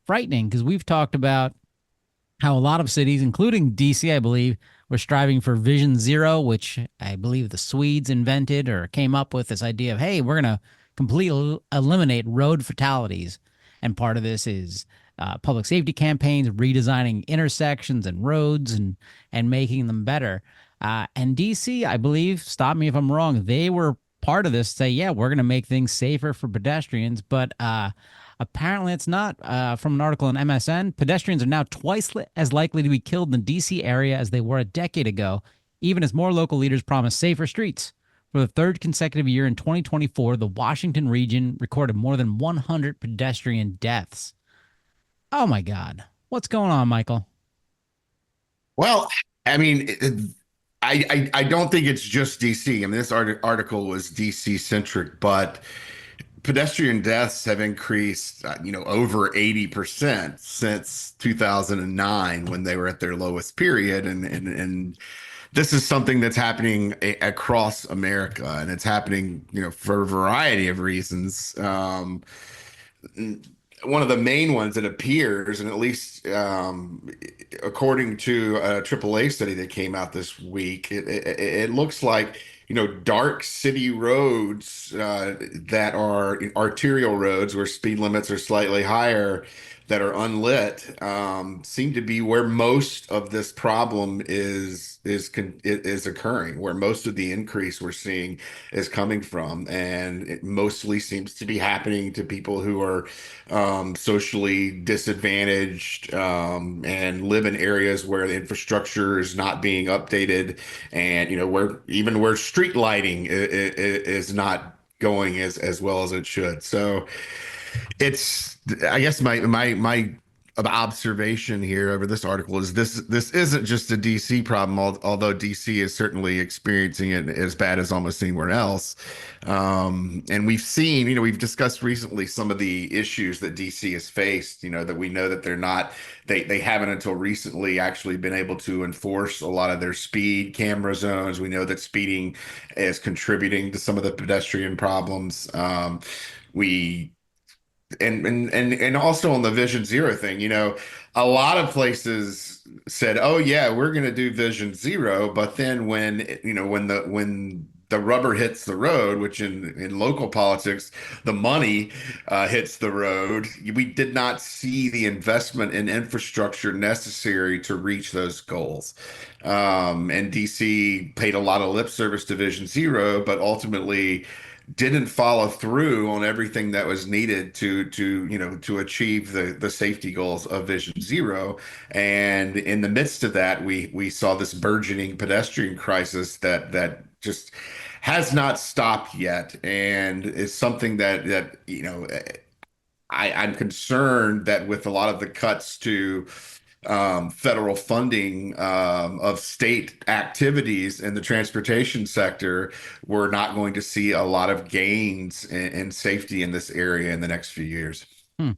frightening because we've talked about how a lot of cities, including DC, I believe, were striving for Vision Zero, which I believe the Swedes invented or came up with this idea of, hey, we're going to completely eliminate road fatalities. And part of this is public safety campaigns, redesigning intersections and roads and making them better. And DC, I believe, stop me if I'm wrong, they were part of this, say, yeah, we're going to make things safer for pedestrians. But apparently, it's not. From an article in MSN, pedestrians are now twice as likely to be killed in the D.C. area as they were a decade ago, even as more local leaders promise safer streets. For the third consecutive year in 2024, the Washington region recorded more than 100 pedestrian deaths. Oh my God. What's going on, Michael? Well, I mean, I don't think it's just DC. I mean, this article was DC centric, but pedestrian deaths have increased, over 80% since 2009 when they were at their lowest period. And this is something that's happening across America, and it's happening, for a variety of reasons. One of the main ones that appears, and at least according to a AAA study that came out this week, it looks like dark city roads that are arterial roads where speed limits are slightly higher that are unlit seem to be where most of this problem is occurring, where most of the increase we're seeing is coming from, and it mostly seems to be happening to people who are socially disadvantaged and live in areas where the infrastructure is not being updated, and where street lighting is not going as well as it should. So it's, I guess, my observation here over this article is this isn't just a DC problem, although DC is certainly experiencing it as bad as almost anywhere else. And we've seen, we've discussed recently some of the issues that DC has faced, that we know that they haven't until recently actually been able to enforce a lot of their speed camera zones. We know that speeding is contributing to some of the pedestrian problems. We and also on the Vision Zero thing, a lot of places said, "Oh yeah, we're going to do Vision Zero," but then when the rubber hits the road, which in local politics, the money hits the road, we did not see the investment in infrastructure necessary to reach those goals. And DC paid a lot of lip service to Vision Zero, but ultimately didn't follow through on everything that was needed to achieve the safety goals of Vision Zero. And in the midst of that, we saw this burgeoning pedestrian crisis that just has not stopped yet, and is something that I'm concerned that with a lot of the cuts to federal funding of state activities in the transportation sector, we're not going to see a lot of gains in safety in this area in the next few years. Hmm.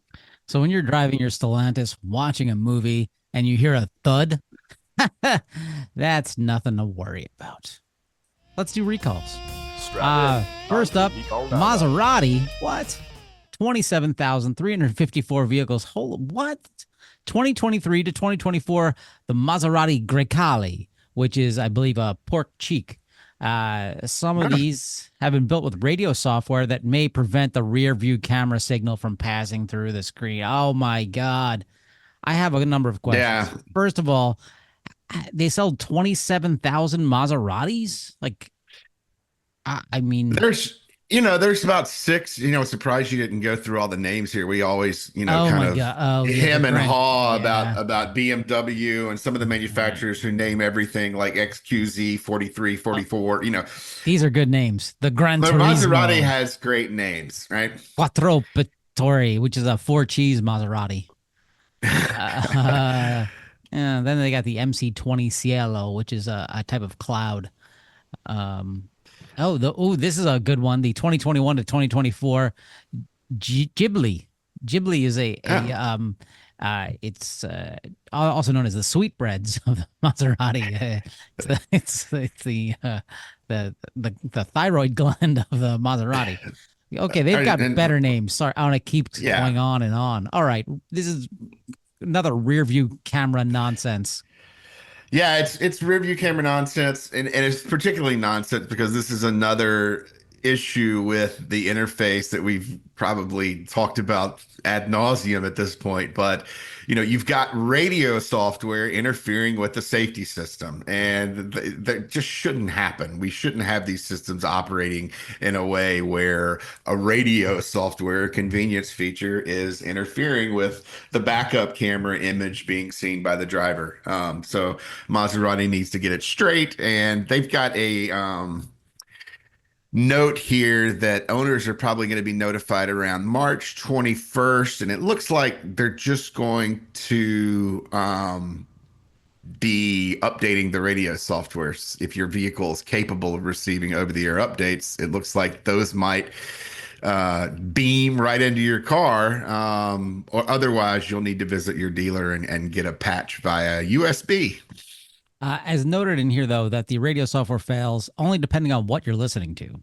So when you're driving your Stellantis, watching a movie, and you hear a thud, that's nothing to worry about. Let's do recalls. First up, Maserati. What? 27,354 vehicles. What? 2023 to 2024, the Maserati Grecale, which is, I believe, a pork cheek, Some of these have been built with radio software that may prevent the rear view camera signal from passing through the screen. Oh my God. I have a number of Yeah. questions. First of all, they sell 27,000 Maseratis? Like, I mean, There's about six, surprised you didn't go through all the names here. We always, oh kind my of God. Oh, yeah, the hem and Grand. haw Yeah. about BMW and some of the All right. manufacturers who name everything like XQZ 43, Oh, 44. these are good names. The Gran But Maserati Turismo has great names, right? Quattro Pettori, which is a four cheese Maserati. And then they got the MC20 Cielo, which is a type of cloud. Um, this is a good one. The 2021 to 2024 Ghibli. Ghibli is Yeah. it's also known as the sweetbreads of the Maserati. It's the thyroid gland of the Maserati. Okay, they've got And better names. Sorry, I want to keep yeah. going on and on. All right, this is another rear view camera nonsense. Yeah, it's rear view camera nonsense, and it's particularly nonsense because this is another issue with the interface that we've probably talked about ad nauseum at this point. But you've got radio software interfering with the safety system, and that just shouldn't happen. We shouldn't have these systems operating in a way where a radio software convenience feature is interfering with the backup camera image being seen by the driver. So Maserati needs to get it straight, and they've got a note here that owners are probably going to be notified around March 21st, and it looks like they're just going to be updating the radio software. If your vehicle is capable of receiving over-the-air updates, it looks like those might beam right into your car, or otherwise you'll need to visit your dealer and get a patch via USB. As noted in here, though, that the radio software fails only depending on what you're listening to.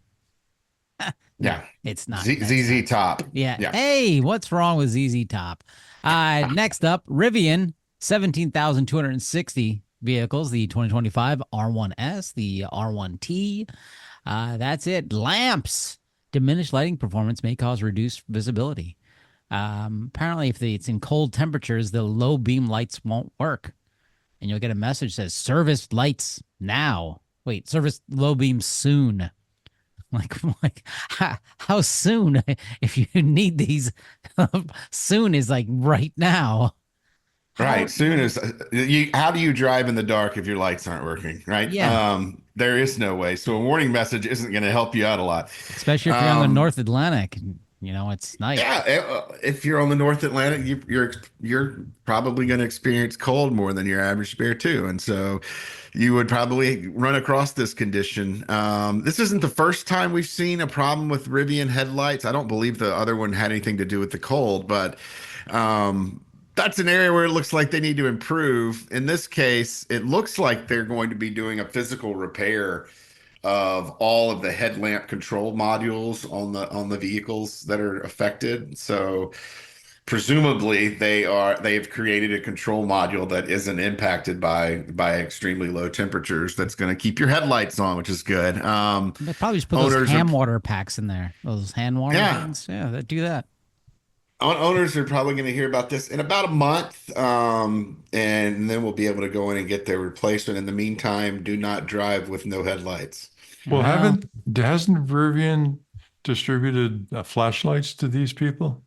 No, Yeah. it's not. ZZ Top. Yeah. Yeah. Hey, what's wrong with ZZ Top? Next up, Rivian, 17,260 vehicles, the 2025 R1S, the R1T. That's it. Lamps. Diminished lighting performance may cause reduced visibility. Apparently, if it's in cold temperatures, the low beam lights won't work. And you'll get a message that says service lights now. Wait, service low beam soon. Like how soon? If you need these, soon is like right now. Right. Soon as how do you drive in the dark if your lights aren't working? Right. Yeah. There is no way. So a warning message isn't going to help you out a lot. Especially if you're on the North Atlantic. It's night. Yeah. If you're on the North Atlantic, you're probably going to experience cold more than your average bear too. And so you would probably run across this condition. This isn't the first time we've seen a problem with Rivian headlights. I don't believe the other one had anything to do with the cold, but that's an area where it looks like they need to improve. In this case, it looks like they're going to be doing a physical repair of all of the headlamp control modules on the vehicles that are affected. So presumably they've created a control module that isn't impacted by extremely low temperatures that's going to keep your headlights on, which is good. They probably just put those hand water packs in there. Those hand water things. Yeah, they do that. Owners are probably going to hear about this in about a month, and then we'll be able to go in and get their replacement. In the meantime, do not drive with no headlights. Well, hasn't Rivian distributed flashlights to these people?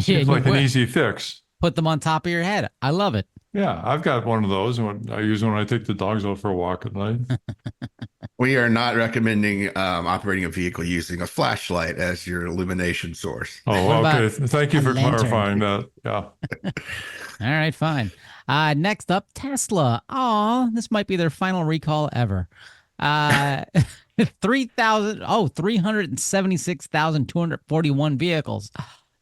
Seems like an easy fix. Put them on top of your head. I love it. Yeah, I've got one of those. I use when I take the dogs out for a walk at night. We are not recommending operating a vehicle using a flashlight as your illumination source. Oh, okay. Thank you for clarifying that. Yeah. All right, fine. Next up, Tesla. Oh, this might be their final recall ever. 376,241 vehicles.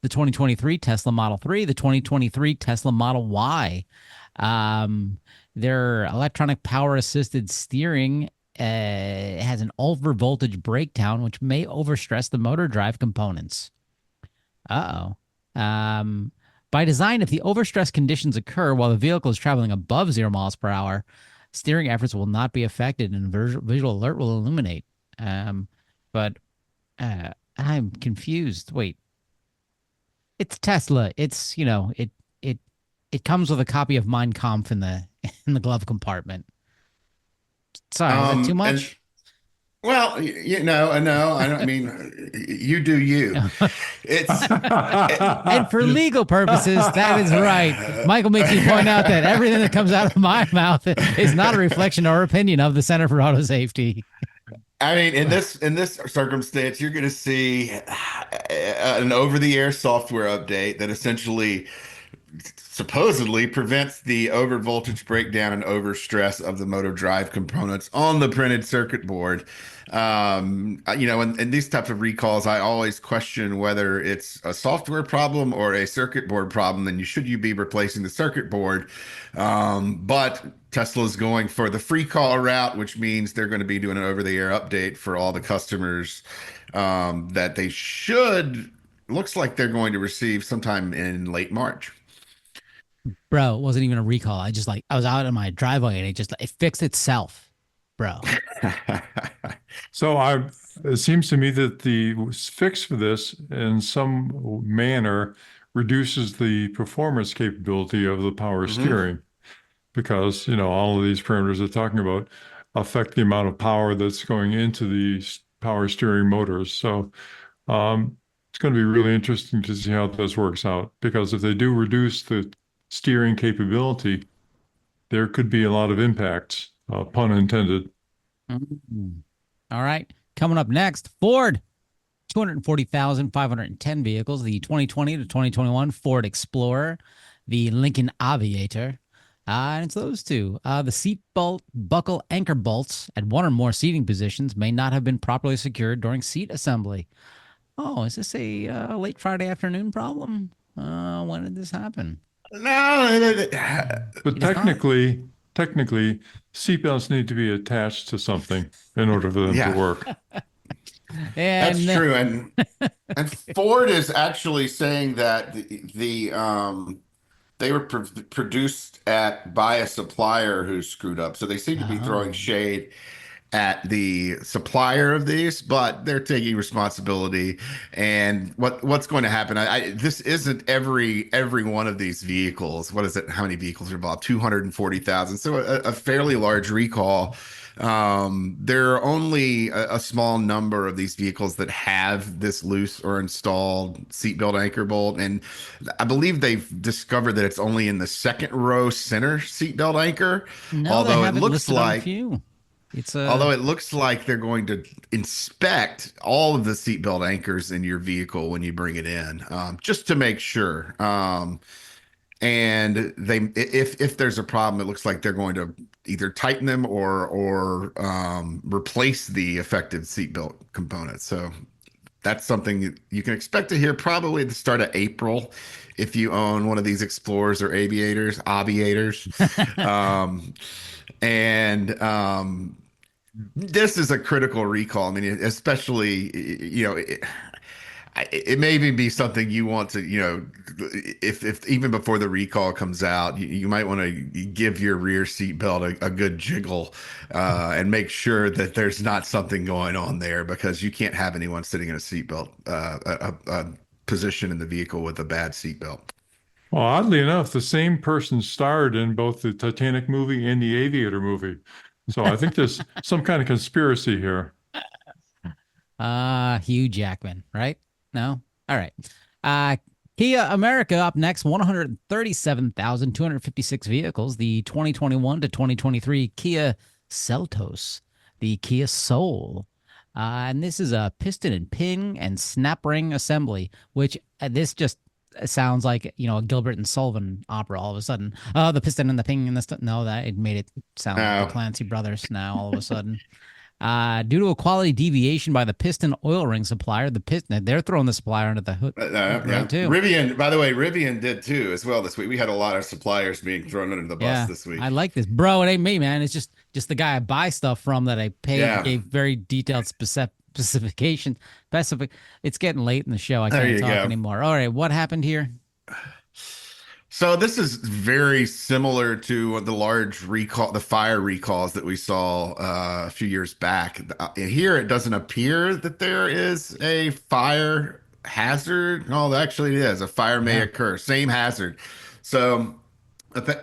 The 2023 Tesla Model 3, the 2023 Tesla Model Y. Their electronic power assisted steering has an over voltage breakdown, which may overstress the motor drive components. By design, if the overstress conditions occur while the vehicle is traveling above 0 miles per hour, Steering efforts will not be affected, and visual alert will illuminate. But I'm confused. Wait, it's Tesla. It's it comes with a copy of Mein Kampf in the in the glove compartment. Sorry, is that too And much? well, no, I don't. I mean, you do you. It's And for legal purposes, that is right. Michael makes me point out that everything that comes out of my mouth is not a reflection or opinion of the Center for Auto Safety. I mean, in this circumstance, you're going to see an over-the-air software update that essentially supposedly prevents the over voltage breakdown and overstress of the motor drive components on the printed circuit board. In these types of recalls, I always question whether it's a software problem or a circuit board problem. And should you be replacing the circuit board? But Tesla's going for the free call route, which means they're going to be doing an over-the-air update for all the customers that they should. Looks like they're going to receive sometime in late March. Bro, it wasn't even a recall. I was out in my driveway and it fixed itself, bro. So it seems to me that the fix for this in some manner reduces the performance capability of the power steering because, all of these parameters they're talking about affect the amount of power that's going into the power steering motors. So it's going to be really interesting to see how this works out because if they do reduce the steering capability, there could be a lot of impacts, pun intended. Mm. All right. Coming up next, Ford, 240,510 vehicles, the 2020 to 2021 Ford Explorer, the Lincoln Aviator. And it's those two. The seat belt buckle anchor bolts at one or more seating positions may not have been properly secured during seat assembly. Oh, is this a late Friday afternoon problem? When did this happen? No, But It is not. technically, seatbelts need to be attached to something in order for them to yeah, work. that's And true. And Ford is actually saying that they were produced by a supplier who screwed up. So they seem to be throwing oh, shade at the supplier of these, but they're taking responsibility. And what's going to happen? This isn't every one of these vehicles. What is it? How many vehicles are involved? 240,000. So a fairly large recall. There are only a small number of these vehicles that have this loose or installed seatbelt anchor bolt, and I believe they've discovered that it's only in the second row center seatbelt anchor. no, they Although it have it looks listed on a like few. It's Although a it looks like they're going to inspect all of the seatbelt anchors in your vehicle when you bring it in, just to make sure. And if there's a problem, it looks like they're going to either tighten them or replace the affected seatbelt components. So that's something you can expect to hear probably at the start of April if you own one of these Explorers or Aviators. Um, and This is a critical recall. I mean, especially, it may even be something you want to, if even before the recall comes out, you might want to give your rear seat belt a good jiggle and make sure that there's not something going on there because you can't have anyone sitting in a seatbelt a position in the vehicle with a bad seatbelt. Well, oddly enough, the same person starred in both the Titanic movie and the Aviator movie. So I think there's some kind of conspiracy here. Hugh Jackman, right? No? All right. Uh Kia America up next, 137,256 vehicles, the 2021 to 2023 Kia Seltos, the Kia Soul. And this is a piston and pin and snap ring assembly, which this just sounds like, a Gilbert and Sullivan opera all of a sudden. Oh, the piston and the ping and the stuff. No, that it made it sound like the Now, Clancy brothers now all of a sudden. Due to a quality deviation by the piston oil ring supplier, they're throwing the supplier under the hood, yeah, right too. Rivian. By the way, Rivian did too as well this week. We had a lot of suppliers being thrown under the bus Yeah, this week. I like this, bro. It ain't me, man. It's just the guy I buy stuff from that I Yeah, gave very detailed specification. It's getting late in the show. I there can't you talk go. anymore. All right, what happened here? So this is very similar to the fire recalls that we saw a few years back. Here, it doesn't appear that there is a fire hazard. No, actually, it is. A fire may Yeah. occur. Same hazard. So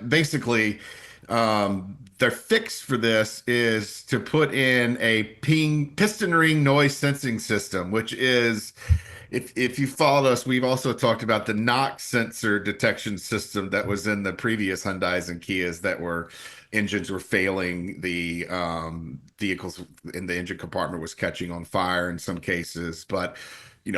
basically, their fix for this is to put in a piston ring noise sensing system, which is, if you followed us, we've also talked about the knock sensor detection system that was in the previous Hyundais and Kias that were engines were failing, the vehicles in the engine compartment was catching on fire in some cases, but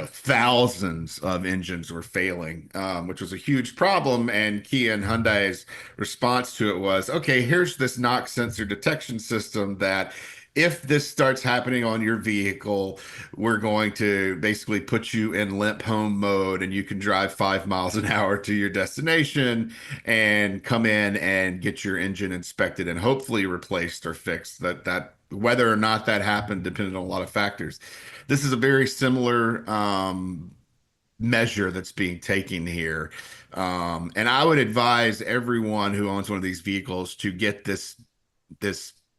thousands of engines were failing, which was a huge problem. And Kia and Hyundai's response to it was, okay, here's this knock sensor detection system that if this starts happening on your vehicle, we're going to basically put you in limp home mode and you can drive 5 miles an hour to your destination and come in and get your engine inspected and hopefully replaced or fixed. That whether or not that happened depended on a lot of factors. This is a very similar measure that's being taken here. And I would advise everyone who owns one of these vehicles to get this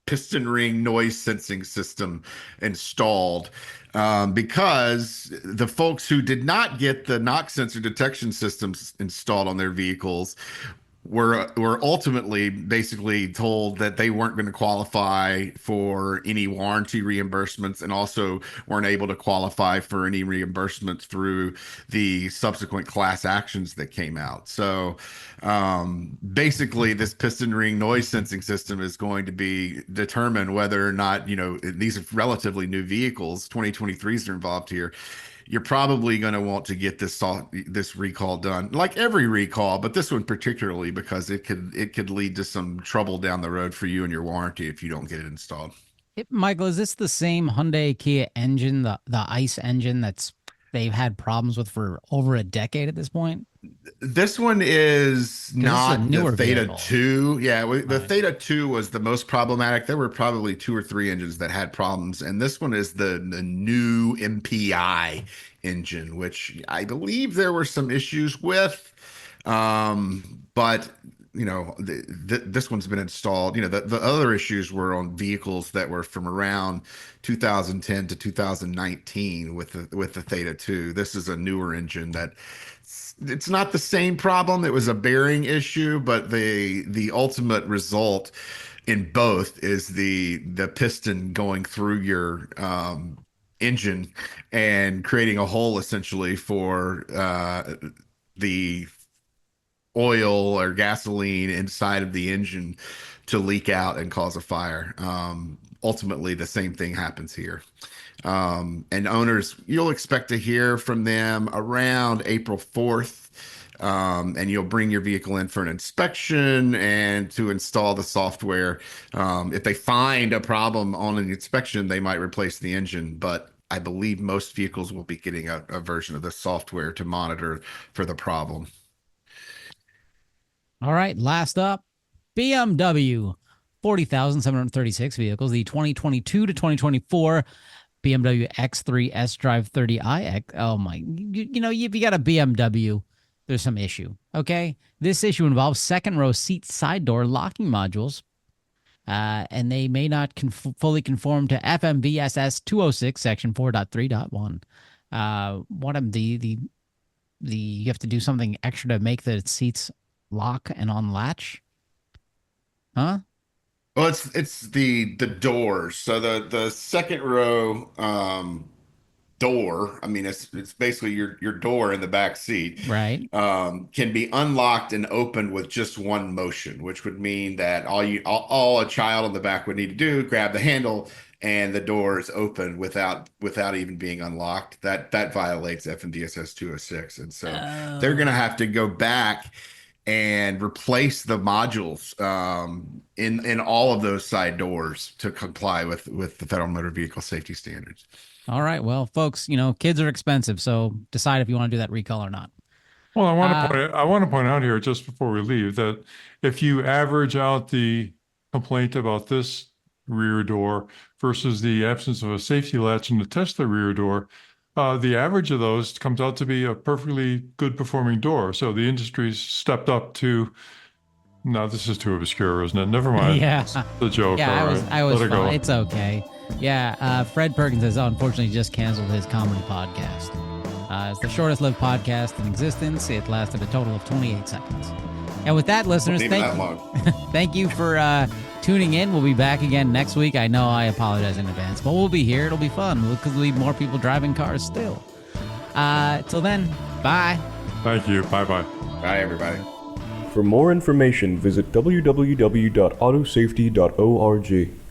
piston ring noise sensing system installed, because the folks who did not get the knock sensor detection systems installed on their vehicles were ultimately basically told that they weren't going to qualify for any warranty reimbursements, and also weren't able to qualify for any reimbursements through the subsequent class actions that came out. So basically, this piston ring noise sensing system is going to be determine whether or not, these are relatively new vehicles, 2023s are involved here. You're probably going to want to get this recall done, like every recall, but this one particularly, because it could lead to some trouble down the road for you and your warranty if you don't get it installed. Michael, is this the same Hyundai Kia engine, the ICE engine they've had problems with for over a decade at this point? This one is 'Cause this is a not the newer Theta vehicle. 2. Yeah, the Right. Theta 2 was the most problematic. There were probably two or three engines that had problems, and this one is the new MPI engine, which I believe there were some issues with. But this one's been installed. The other issues were on vehicles that were from around 2010 to 2019 with the Theta 2. This is a newer engine that it's not the same problem. It was a bearing issue, but the ultimate result in both is the piston going through your engine and creating a hole essentially for the oil or gasoline inside of the engine to leak out and cause a fire. Ultimately, the same thing happens here. And owners, you'll expect to hear from them around April 4th. And you'll bring your vehicle in for an inspection and to install the software. If they find a problem on an inspection, they might replace the engine, but I believe most vehicles will be getting a version of the software to monitor for the problem. All right. Last up, BMW, 40,736 vehicles. The 2022 to 2024 BMW X3 S-Drive 30i. Oh my, if you got a BMW, there's some issue. Okay. This issue involves second row seat side door locking modules. And they may not fully conform to FMVSS 206 section 4.3.1. What am the you have to do something extra to make the seats lock and unlatch? Huh? Well, it's the doors. So the second row door, I mean, it's basically your door in the back seat, Right. can be unlocked and opened with just one motion, which would mean that all a child in the back would need to do, grab the handle, and the door is open without even being unlocked. That violates FMVSS 206, and so they're going to Oh. have to go back and replace the modules in all of those side doors to comply with the Federal Motor Vehicle Safety Standards. All right. Well, folks, kids are expensive, so decide if you want to do that recall or not. Well, Uh, I want to point out here just before we leave that if you average out the complaint about this rear door versus the absence of a safety latch in the Tesla rear door, the average of those comes out to be a perfectly good performing door. So the industry's stepped up to. No, this is too obscure, isn't it? Never mind. Yeah. It's the joke. Yeah, all I was Let it go. fine. It's okay. Yeah, Fred Perkins has unfortunately just canceled his comedy podcast. It's the shortest lived podcast in existence. It lasted a total of 28 seconds. And with that, listeners, Not even that long. thank you for tuning in. We'll be back again next week. I know I apologize in advance, but we'll be here. It'll be fun. There'll be more people driving cars still. Till then, bye. Thank you. Bye-bye. Bye, everybody. For more information, visit www.autosafety.org.